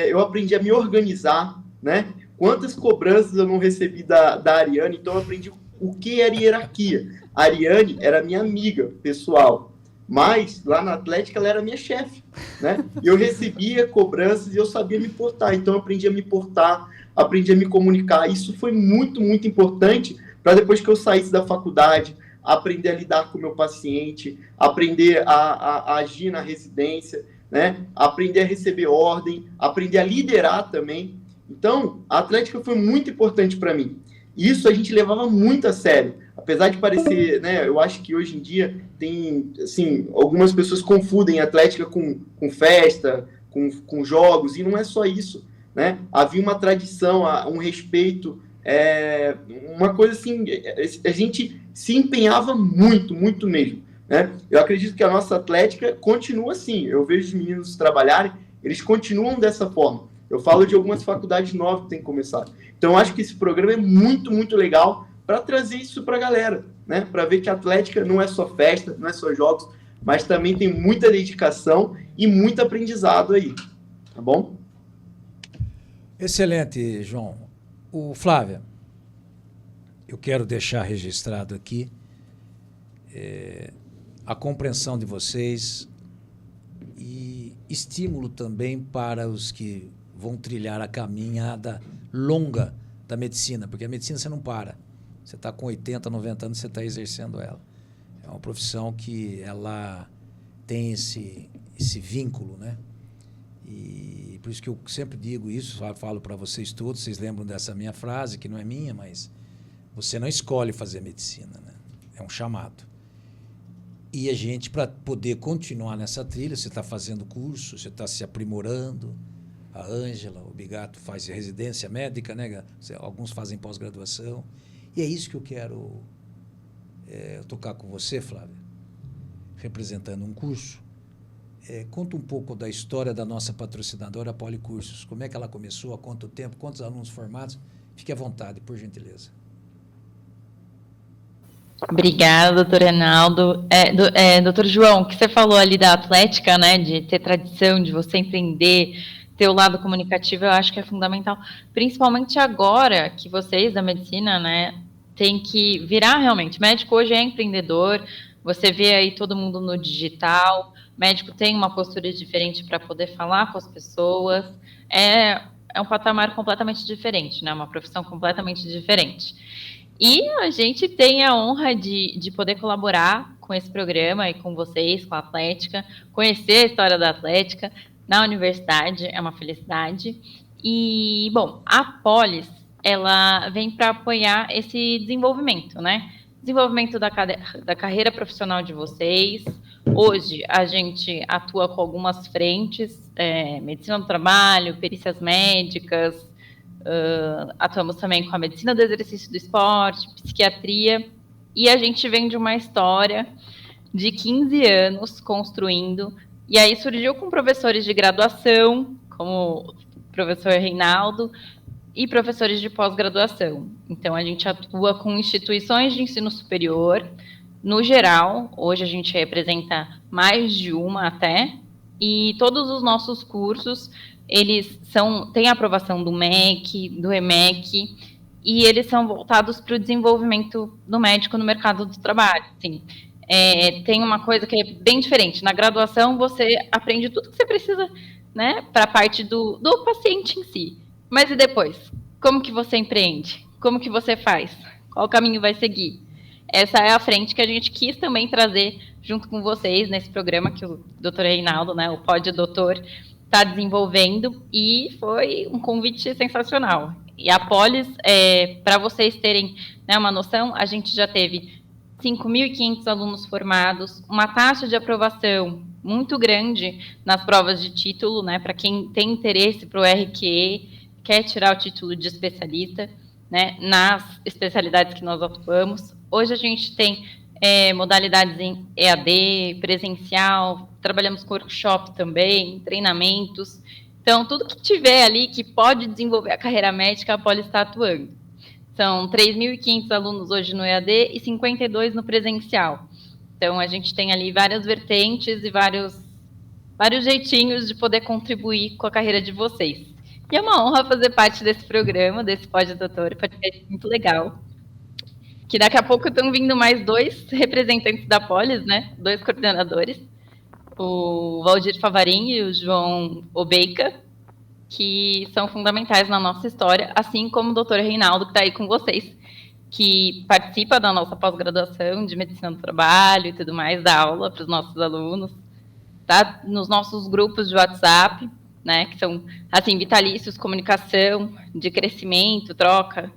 eu aprendi a me organizar, né? Quantas cobranças eu não recebi da Ariane, então eu aprendi o que era hierarquia. A Ariane era minha amiga pessoal, mas lá na Atlética ela era minha chefe, né? E eu recebia cobranças e eu sabia me portar, então eu aprendi a me portar, aprendi a me comunicar. Isso foi muito importante para depois que eu saísse da faculdade, aprender a lidar com o meu paciente, aprender a agir na residência, né? Aprender a receber ordem, aprender a liderar também. Então, a Atlética foi muito importante para mim. Isso a gente levava muito a sério. Apesar de parecer, né, eu acho que hoje em dia tem, assim, algumas pessoas confundem Atlética com festa, com jogos, e não é só isso, né? Havia uma tradição, um respeito, uma coisa assim, a gente se empenhava muito mesmo, né? Eu acredito que a nossa Atlética continua assim. Eu vejo os meninos trabalharem, eles continuam dessa forma. Eu falo de algumas faculdades novas que têm começado. Então, eu acho que esse programa é muito legal para trazer isso para a galera, né? Para ver que a Atlética não é só festa, não é só jogos, mas também tem muita dedicação e muito aprendizado aí, tá bom? Excelente, João. Flávia, eu quero deixar registrado aqui a compreensão de vocês e estímulo também para os que vão trilhar a caminhada longa da medicina, porque a medicina você não para. Você está com 80, 90 anos, você está exercendo ela. É uma profissão que ela tem esse vínculo, né? E por isso que eu sempre digo isso, falo para vocês todos, vocês lembram dessa minha frase, que não é minha, mas você não escolhe fazer medicina, né? É um chamado. E a gente, para poder continuar nessa trilha, você está fazendo curso, você está se aprimorando. A Ângela, o Bigato faz residência médica, né? Alguns fazem pós-graduação. E é isso que eu quero tocar com você, Flávia, representando um curso. Conta um pouco da história da nossa patrocinadora Policursos. Como é que ela começou, há quanto tempo, quantos alunos formados? Fique à vontade, por gentileza. Obrigada, doutor Reinaldo. Doutor João, que você falou ali da Atlética, né, de ter tradição, de você empreender, ter o lado comunicativo, eu acho que é fundamental, principalmente agora que vocês da medicina, né, tem que virar realmente. Médico hoje é empreendedor, você vê aí todo mundo no digital, médico tem uma postura diferente para poder falar com as pessoas, é um patamar completamente diferente, né, uma profissão completamente diferente. E a gente tem a honra de poder colaborar com esse programa e com vocês, com a Atlética, conhecer a história da Atlética na universidade, é uma felicidade. E, bom, a Polis, ela vem para apoiar esse desenvolvimento, né? Desenvolvimento da carreira profissional de vocês. Hoje, a gente atua com algumas frentes, medicina do trabalho, perícias médicas, atuamos também com a medicina do exercício do esporte, psiquiatria, e a gente vem de uma história de 15 anos construindo, e aí surgiu com professores de graduação, como o professor Reinaldo, e professores de pós-graduação. Então, a gente atua com instituições de ensino superior, no geral, hoje a gente representa mais de uma até, e todos os nossos cursos eles têm a aprovação do MEC, do EMEC, e eles são voltados para o desenvolvimento do médico no mercado do trabalho. Assim, tem uma coisa que é bem diferente. Na graduação, você aprende tudo que você precisa, né, para a parte do paciente em si. Mas e depois? Como que você empreende? Como que você faz? Qual caminho vai seguir? Essa é a frente que a gente quis também trazer junto com vocês nesse programa que o doutor Reinaldo, né, o Pod Doutor, está desenvolvendo, e foi um convite sensacional. E a Polis, para vocês terem, né, uma noção, a gente já teve 5.500 alunos formados, uma taxa de aprovação muito grande nas provas de título, né, para quem tem interesse para o RQE, quer tirar o título de especialista, né, nas especialidades que nós atuamos. Hoje a gente tem modalidades em EAD, presencial, trabalhamos com workshop também, treinamentos. Então, tudo que tiver ali que pode desenvolver a carreira médica, a Poli está atuando. São 3.500 alunos hoje no EAD e 52 no presencial. Então, a gente tem ali várias vertentes e vários jeitinhos de poder contribuir com a carreira de vocês. E é uma honra fazer parte desse programa, desse Pod Doutor, podcast muito legal. Que daqui a pouco estão vindo mais 2 representantes da Polis, né? 2 coordenadores. O Valdir Favarin e o João Obeica, que são fundamentais na nossa história, assim como o doutor Reinaldo, que está aí com vocês, que participa da nossa pós-graduação de medicina do trabalho e tudo mais, dá aula para os nossos alunos, tá? Nos nossos grupos de WhatsApp, né, que são, assim, vitalícios, comunicação, de crescimento, troca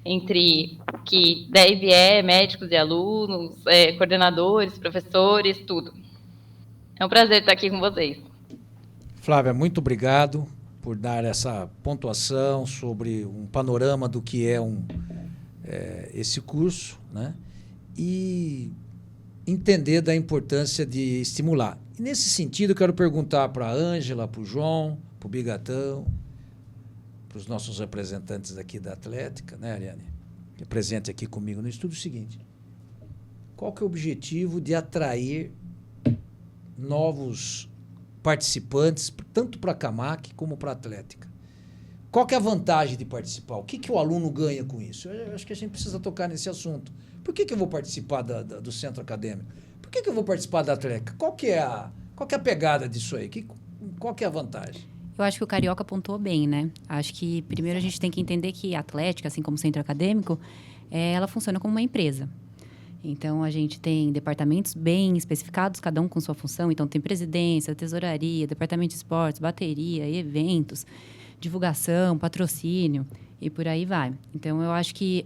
entre que deve médicos e alunos, coordenadores, professores, tudo. É um prazer estar aqui com vocês. Flávia, muito obrigado por dar essa pontuação sobre um panorama do que é esse curso, né? E entender da importância de estimular. E nesse sentido, eu quero perguntar para a Ângela, para o João, para o Bigatão, para os nossos representantes aqui da Atlética, né, Ariane? Que é presente aqui comigo no estúdio, o seguinte: qual que é o objetivo de atrair novos participantes, tanto para a CAMAC como para a Atlética? Qual que é a vantagem de participar? O que o aluno ganha com isso? Eu acho que a gente precisa tocar nesse assunto. Por que eu vou participar do centro acadêmico? Por que eu vou participar da Atlética? Qual que é a pegada disso aí? Qual que é a vantagem? Eu acho que o Carioca apontou bem, né? Acho que primeiro a gente tem que entender que a Atlética, assim como o centro acadêmico, ela funciona como uma empresa. Então, a gente tem departamentos bem especificados, cada um com sua função. Então, tem presidência, tesouraria, departamento de esportes, bateria, eventos, divulgação, patrocínio e por aí vai. Então, eu acho que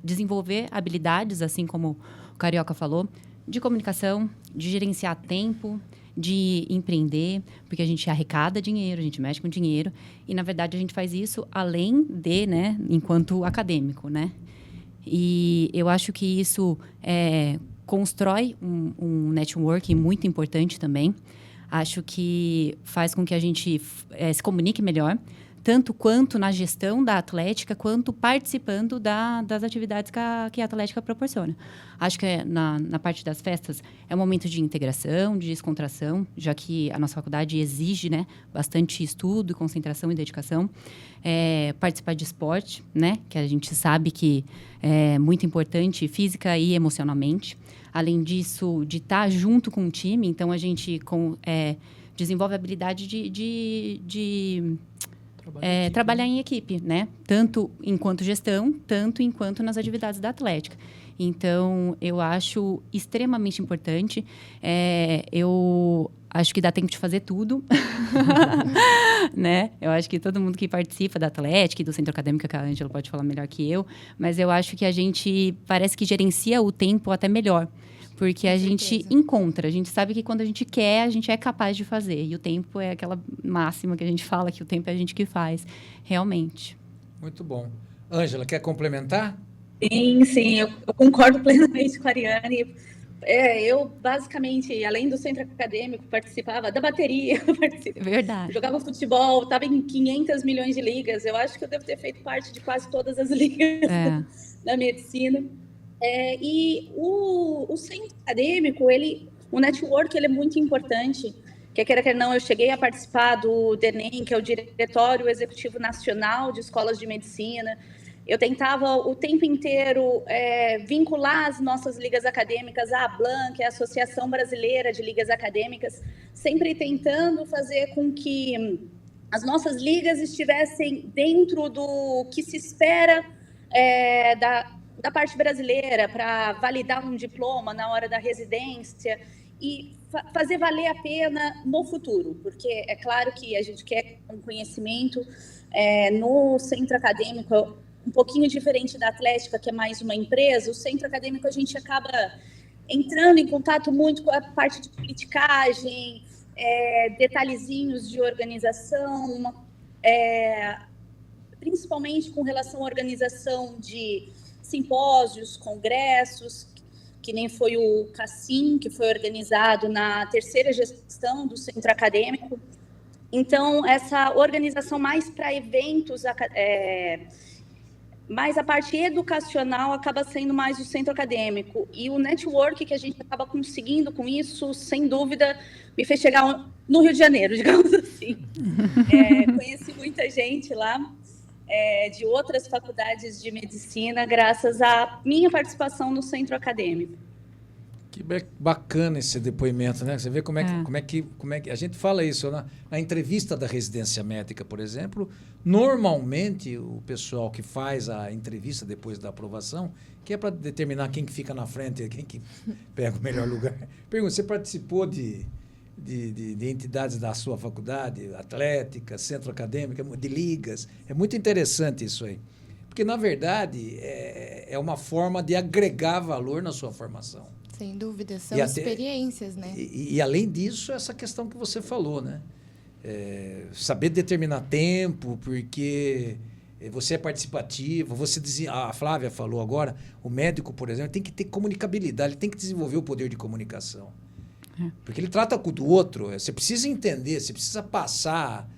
desenvolver habilidades, assim como o Carioca falou, de comunicação, de gerenciar tempo, de empreender, porque a gente arrecada dinheiro, a gente mexe com dinheiro e, na verdade, a gente faz isso além de, né, enquanto acadêmico, né? E eu acho que isso constrói um networking muito importante também. Acho que faz com que a gente se comunique melhor, tanto quanto na gestão da Atlética, quanto participando das atividades que a Atlética proporciona. Acho que na parte das festas é um momento de integração, de descontração, já que a nossa faculdade exige, né, bastante estudo, concentração e dedicação. Participar de esporte, né, que a gente sabe que é muito importante física e emocionalmente. Além disso, de estar junto com o time, então a gente desenvolve a habilidade de trabalhar em equipe, né? Tanto enquanto gestão, tanto enquanto nas atividades da Atlética. Então, eu acho extremamente importante. Eu acho que dá tempo de fazer tudo, né? Eu acho que todo mundo que participa da Atlética e do Centro Acadêmico, que a Ângela pode falar melhor que eu, mas eu acho que a gente parece que gerencia o tempo até melhor. Porque a gente encontra, a gente sabe que quando a gente quer, a gente é capaz de fazer. E o tempo é aquela máxima que a gente fala, que o tempo é a gente que faz, realmente. Muito bom. Ângela, quer complementar? Sim, eu concordo plenamente com a Ariane. Eu, basicamente, além do centro acadêmico, participava da bateria. Verdade. Jogava futebol, estava em 500 milhões de ligas. Eu acho que eu devo ter feito parte de quase todas as ligas da medicina. E o centro acadêmico, o network, ele é muito importante. Quer não, eu cheguei a participar do DENEM, que é o Diretório Executivo Nacional de Escolas de Medicina. Eu tentava o tempo inteiro vincular as nossas ligas acadêmicas à ABLAN, que é a Associação Brasileira de Ligas Acadêmicas, sempre tentando fazer com que as nossas ligas estivessem dentro do que se espera da parte brasileira, para validar um diploma na hora da residência e fazer valer a pena no futuro, porque é claro que a gente quer um conhecimento no centro acadêmico um pouquinho diferente da Atlética, que é mais uma empresa. O centro acadêmico a gente acaba entrando em contato muito com a parte de politicagem, detalhezinhos de organização, principalmente com relação à organização de simpósios, congressos, que nem foi o CACIM, que foi organizado na 3ª gestão do centro acadêmico. Então, essa organização mais para eventos, mais a parte educacional acaba sendo mais o centro acadêmico. E o network que a gente acaba conseguindo com isso, sem dúvida, me fez chegar no Rio de Janeiro, digamos assim. Conheci muita gente lá, de outras faculdades de medicina, graças à minha participação no centro acadêmico. Que bacana esse depoimento, né? Você vê como é que a gente fala isso na entrevista da residência médica, por exemplo. Normalmente o pessoal que faz a entrevista depois da aprovação, que é para determinar quem que fica na frente, quem que pega o melhor lugar. Pergunta: você participou de entidades da sua faculdade, atlética, centro acadêmico, de ligas? É muito interessante isso aí, porque na verdade é uma forma de agregar valor na sua formação. Sem dúvida, são experiências, né? E além disso, essa questão que você falou, né? Saber determinar tempo, porque você é participativo, a Flávia falou agora, o médico, por exemplo, tem que ter comunicabilidade, ele tem que desenvolver o poder de comunicação. Porque ele trata do outro, você precisa entender, você precisa passar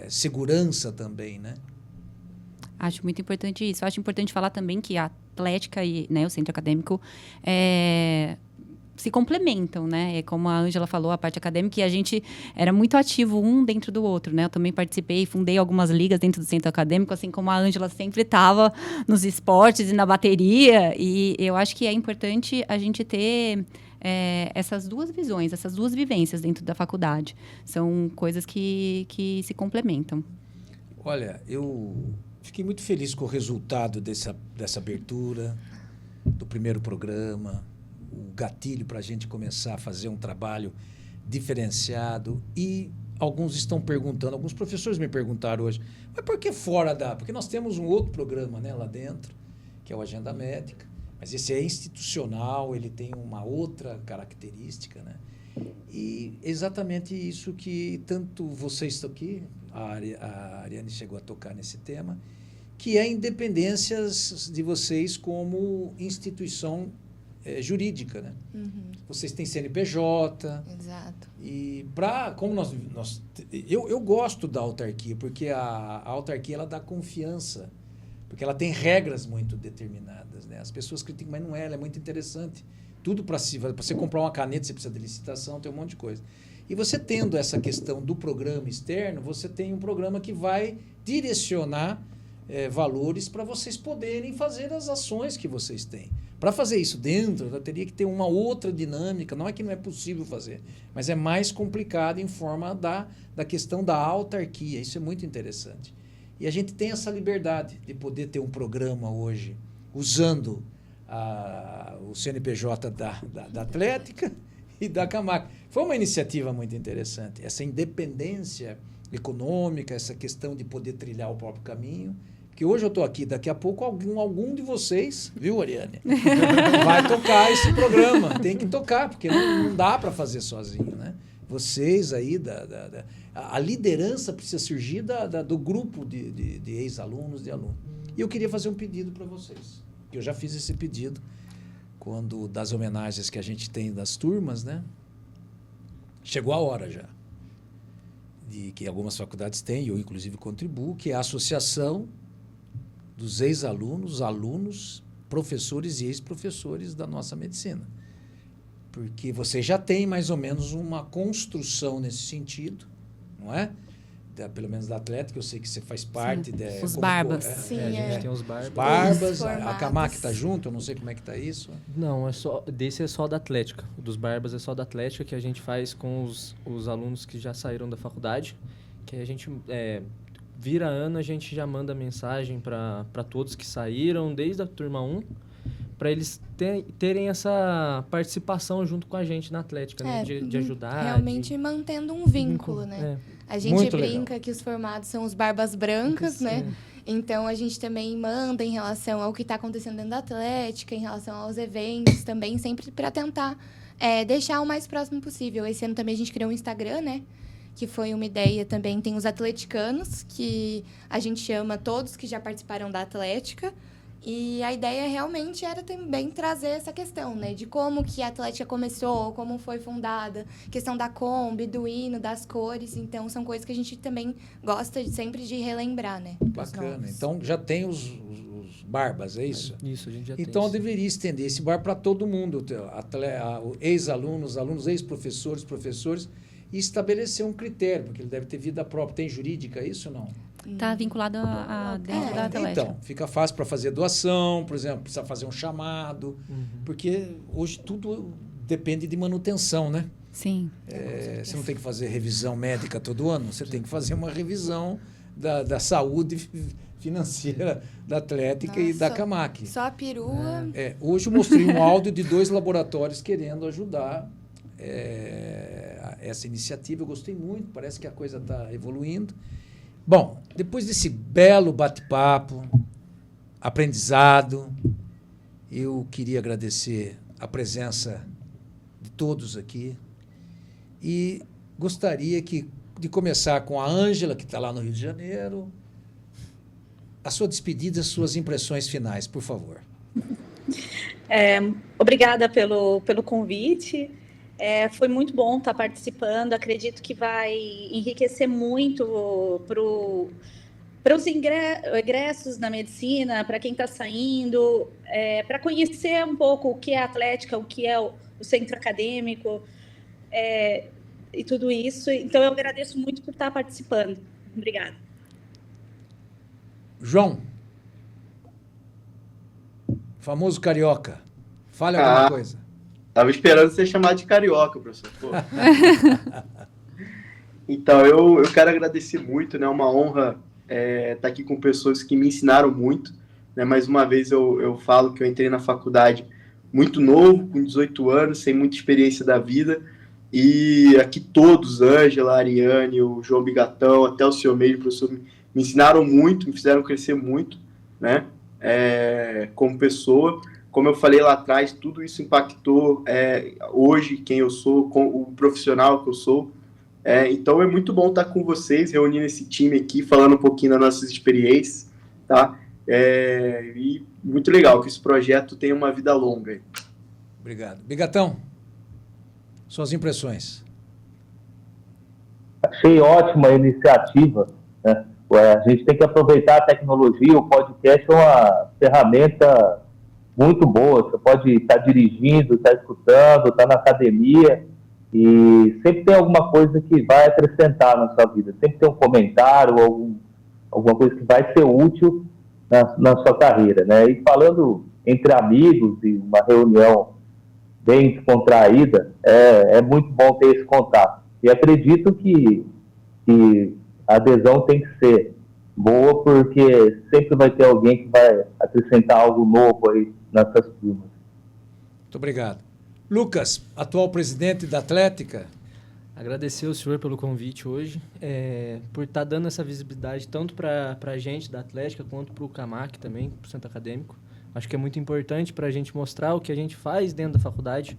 segurança também, né? Acho muito importante isso. Acho importante falar também que a atlética e, né, o centro acadêmico se complementam, né? Como a Ângela falou, a parte acadêmica, e a gente era muito ativo um dentro do outro, né? Eu também participei, fundei algumas ligas dentro do centro acadêmico, assim como a Ângela sempre estava nos esportes e na bateria, e eu acho que é importante a gente ter essas duas visões, essas duas vivências dentro da faculdade. São coisas que se complementam. Olha, eu fiquei muito feliz com o resultado dessa abertura, do primeiro programa, o gatilho para a gente começar a fazer um trabalho diferenciado. E alguns estão perguntando, alguns professores me perguntaram hoje, mas por que fora da... Porque nós temos um outro programa, né, lá dentro, que é o Agenda Médica, mas esse é institucional, ele tem uma outra característica, né? E exatamente isso que tanto vocês estão aqui, a Ariane chegou a tocar nesse tema, que é a independência de vocês como instituição jurídica, né? Uhum. Vocês têm CNPJ. Exato. E como eu gosto da autarquia, porque a autarquia ela dá confiança, porque ela tem regras muito determinadas, né? As pessoas criticam, mas não é, ela é muito interessante. Tudo para você comprar uma caneta, você precisa de licitação, tem um monte de coisa. E você tendo essa questão do programa externo, você tem um programa que vai direcionar valores para vocês poderem fazer as ações que vocês têm. Para fazer isso dentro, teria que ter uma outra dinâmica. Não é que não é possível fazer, mas é mais complicado em forma da questão da autarquia. Isso é muito interessante. E a gente tem essa liberdade de poder ter um programa hoje usando o CNPJ da Atlética e da Camac. Foi uma iniciativa muito interessante. Essa independência econômica, essa questão de poder trilhar o próprio caminho. Que hoje eu estou aqui, daqui a pouco algum de vocês, viu, Ariane? Vai tocar esse programa. Tem que tocar, porque não dá para fazer sozinho, né? Vocês aí, a liderança precisa surgir do grupo de ex-alunos, de alunos. E eu queria fazer um pedido para vocês. Eu já fiz esse pedido das homenagens que a gente tem das turmas, né? Chegou a hora já. Que algumas faculdades têm, e eu inclusive contribuo, que é a associação dos ex-alunos, alunos, professores e ex-professores da nossa medicina. Porque você já tem mais ou menos uma construção nesse sentido, não é? Pelo menos da Atlética, eu sei que você faz parte. Os Barbas. Sim, a gente tem os Barbas. Os Barbas, a Camac está junto, eu não sei como é que está isso. Não, desse é só da Atlética. O dos Barbas é só da Atlética, que a gente faz com os alunos que já saíram da faculdade, que a gente... vira ano, a gente já manda mensagem para todos que saíram desde a turma 1, para eles terem essa participação junto com a gente na Atlética, né? De ajudar. Realmente mantendo um vínculo, né? A gente muito brinca legal. Que os formados são os barbas brancas, né? Então, a gente também manda em relação ao que está acontecendo dentro da Atlética, em relação aos eventos também, sempre para tentar deixar o mais próximo possível. Esse ano também a gente criou um Instagram, né? Que foi uma ideia também. Tem os atleticanos, que a gente chama todos que já participaram da Atlética. E a ideia realmente era também trazer essa questão, né? De como que a Atlética começou, como foi fundada, questão da Kombi, do hino, das cores. Então, são coisas que a gente também gosta sempre de relembrar, né? Bacana. Então, já tem os barbas, é isso? Isso, a gente já tem. Então, eu isso. deveria estender esse bar para todo mundo, ex-alunos, alunos, ex-professores, professores, e estabelecer um critério, porque ele deve ter vida própria. Tem jurídica isso ou não? Está vinculado a dentro da Atlética. Então, fica fácil para fazer doação, por exemplo, precisa fazer um chamado, porque hoje tudo depende de manutenção, né? Sim. Você não tem que fazer revisão médica todo ano, você tem que fazer uma revisão da saúde financeira da Atlética e da Camac. Só a perua. Hoje eu mostrei um áudio de 2 laboratórios querendo ajudar essa iniciativa. Eu gostei muito, parece que a coisa está evoluindo. Bom, depois desse belo bate-papo, aprendizado, eu queria agradecer a presença de todos aqui e gostaria de começar com a Ângela, que está lá no Rio de Janeiro. A sua despedida, as suas impressões finais, por favor. Obrigada pelo convite. Foi muito bom estar participando. Acredito que vai enriquecer muito para os egressos na medicina, para quem está saindo, para conhecer um pouco o que é a Atlética, o que é o centro acadêmico e tudo isso. Então, eu agradeço muito por estar participando. Obrigada. João, famoso carioca, fale alguma coisa. Tava esperando ser chamado de carioca, professor. Pô. Então, eu quero agradecer muito, né? Uma honra estar aqui com pessoas que me ensinaram muito. Né? Mais uma vez, eu falo que eu entrei na faculdade muito novo, com 18 anos, sem muita experiência da vida. E aqui todos, Ângela, Ariane, o João Bigatão, até o senhor mesmo, professor, me ensinaram muito, me fizeram crescer muito, né? Como pessoa. Como eu falei lá atrás, tudo isso impactou hoje quem eu sou, com o profissional que eu sou. Então é muito bom estar com vocês, reunindo esse time aqui, falando um pouquinho das nossas experiências, tá? E muito legal que esse projeto tenha uma vida longa. Obrigado. Bigatão, suas impressões. Achei ótima a iniciativa, né? A gente tem que aproveitar a tecnologia, o podcast é uma ferramenta muito boa, você pode estar dirigindo, estar escutando, estar na academia e sempre tem alguma coisa que vai acrescentar na sua vida, sempre tem um comentário, alguma coisa que vai ser útil na sua carreira, né? E falando entre amigos e uma reunião bem descontraída, é muito bom ter esse contato. E acredito que a adesão tem que ser boa, porque sempre vai ter alguém que vai acrescentar algo novo aí nessas turmas. Muito obrigado. Lucas, atual presidente da Atlética. Agradecer ao senhor pelo convite hoje, por estar dando essa visibilidade tanto para a gente da Atlética quanto para o Camac também, para o Centro Acadêmico. Acho que é muito importante para a gente mostrar o que a gente faz dentro da faculdade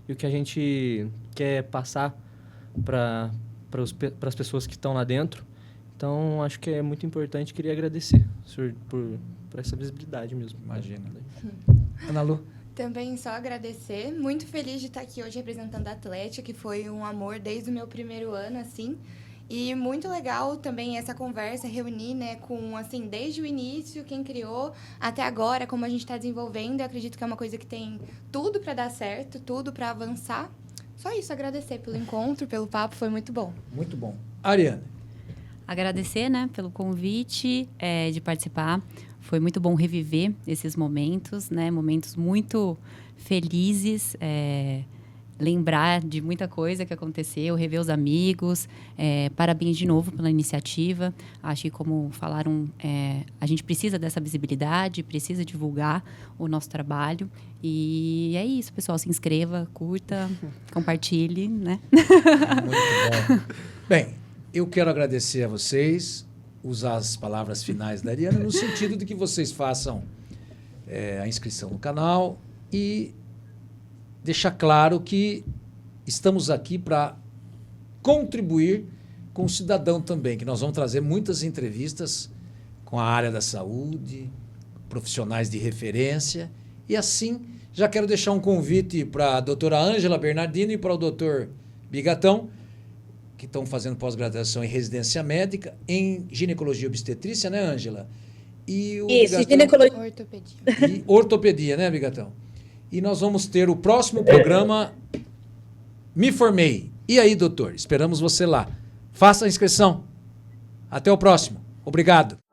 e o que a gente quer passar para as pessoas que estão lá dentro. Então, acho que é muito importante. Queria agradecer, senhor, por essa visibilidade mesmo. Imagina. Ana Lu? Também só agradecer. Muito feliz de estar aqui hoje representando a Atlética, que foi um amor desde o meu primeiro ano, assim. E muito legal também essa conversa, reunir, né, com, assim, desde o início, quem criou, até agora, como a gente está desenvolvendo. Eu acredito que é uma coisa que tem tudo para dar certo, tudo para avançar. Só isso, agradecer pelo encontro, pelo papo, foi muito bom. Muito bom. Ariane? Agradecer, né, pelo convite de participar. Foi muito bom reviver esses momentos, né, momentos muito felizes, lembrar de muita coisa que aconteceu, rever os amigos. Parabéns de novo pela iniciativa. Acho que, como falaram, a gente precisa dessa visibilidade, precisa divulgar o nosso trabalho. E é isso, pessoal. Se inscreva, curta, compartilhe, né? Muito bom. Bem, eu quero agradecer a vocês, usar as palavras finais da Ariane, no sentido de que vocês façam a inscrição no canal e deixar claro que estamos aqui para contribuir com o cidadão também, que nós vamos trazer muitas entrevistas com a área da saúde, profissionais de referência. E assim, já quero deixar um convite para a doutora Ângela Bernardino e para o doutor Bigatão, que estão fazendo pós-graduação em residência médica, em ginecologia e obstetrícia, né, Ângela? E o Isso, Bigatão, ginecologia. Ortopedia. e ortopedia, né, Bigatão? E nós vamos ter o próximo programa Me Formei. E aí, doutor? Esperamos você lá. Faça a inscrição. Até o próximo. Obrigado.